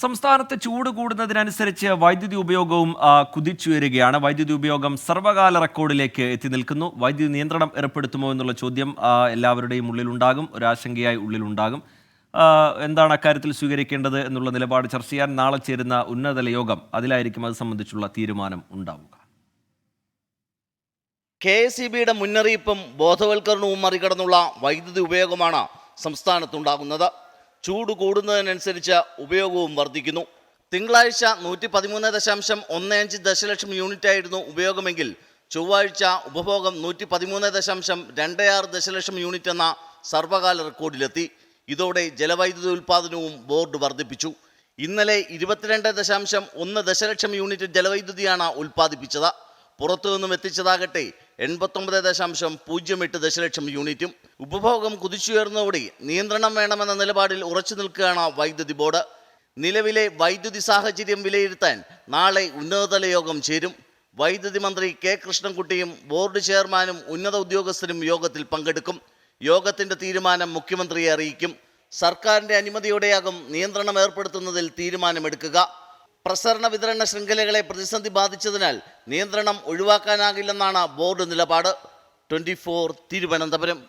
സംസ്ഥാനത്ത് ചൂട് കൂടുന്നതിനനുസരിച്ച് വൈദ്യുതി ഉപയോഗവും കുതിച്ചുയരുകയാണ്. വൈദ്യുതി ഉപയോഗം സർവകാല റെക്കോർഡിലേക്ക് എത്തി നിൽക്കുന്നു. വൈദ്യുതി നിയന്ത്രണം ഏർപ്പെടുത്തുമോ എന്നുള്ള ചോദ്യം എല്ലാവരുടെയും ഉള്ളിലുണ്ടാകും, ഒരാശങ്കയായി ഉള്ളിലുണ്ടാകും. എന്താണ് അക്കാര്യത്തിൽ സ്വീകരിക്കേണ്ടത് എന്നുള്ള നിലപാട് ചർച്ച ചെയ്യാൻ നാളെ ചേരുന്ന ഉന്നതതല യോഗം, അതിലായിരിക്കും അത് സംബന്ധിച്ചുള്ള തീരുമാനം ഉണ്ടാവുക. KSEBയുടെ മുന്നറിയിപ്പും ബോധവൽക്കരണവും മറികടന്നുള്ള വൈദ്യുതി ഉപയോഗമാണ് സംസ്ഥാനത്തുണ്ടാകുന്നത്. ചൂട് കൂടുന്നതിനനുസരിച്ച് ഉപയോഗവും വർദ്ധിക്കുന്നു. തിങ്കളാഴ്ച 113.15 ദശലക്ഷം യൂണിറ്റായിരുന്നു ഉപയോഗമെങ്കിൽ ചൊവ്വാഴ്ച ഉപഭോഗം 113.26 ദശലക്ഷം യൂണിറ്റ് എന്ന സർവകാല റെക്കോർഡിലെത്തി. ഇതോടെ ജലവൈദ്യുതി ഉൽപ്പാദനവും ബോർഡ് വർദ്ധിപ്പിച്ചു. ഇന്നലെ 22.1 ദശലക്ഷം യൂണിറ്റ് ജലവൈദ്യുതിയാണ് ഉൽപ്പാദിപ്പിച്ചത്. പുറത്തുനിന്നും എത്തിച്ചതാകട്ടെ 89.08 ദശലക്ഷം യൂണിറ്റും. ഉപഭോഗം കുതിച്ചുയർന്നതോടെ നിയന്ത്രണം വേണമെന്ന നിലപാടിൽ ഉറച്ചു നിൽക്കുകയാണ് വൈദ്യുതി ബോർഡ്. നിലവിലെ വൈദ്യുതി സാഹചര്യം വിലയിരുത്താൻ നാളെ ഉന്നതതല യോഗം ചേരും. വൈദ്യുതി മന്ത്രി K കൃഷ്ണൻകുട്ടിയും ബോർഡ് ചെയർമാനും ഉന്നത ഉദ്യോഗസ്ഥരും യോഗത്തിൽ പങ്കെടുക്കും. യോഗത്തിന്റെ തീരുമാനം മുഖ്യമന്ത്രിയെ അറിയിക്കും. സർക്കാരിന്റെ അനുമതിയോടെയാകും നിയന്ത്രണം ഏർപ്പെടുത്തുന്നതിൽ തീരുമാനമെടുക്കുക. പ്രസരണ വിതരണ ശൃംഖലകളെ പ്രതിസന്ധി ബാധിച്ചതിനാൽ നിയന്ത്രണം ഒഴിവാക്കാനാകില്ലെന്നാണ് ബോർഡ് നിലപാട്. 24 തിരുവനന്തപുരം.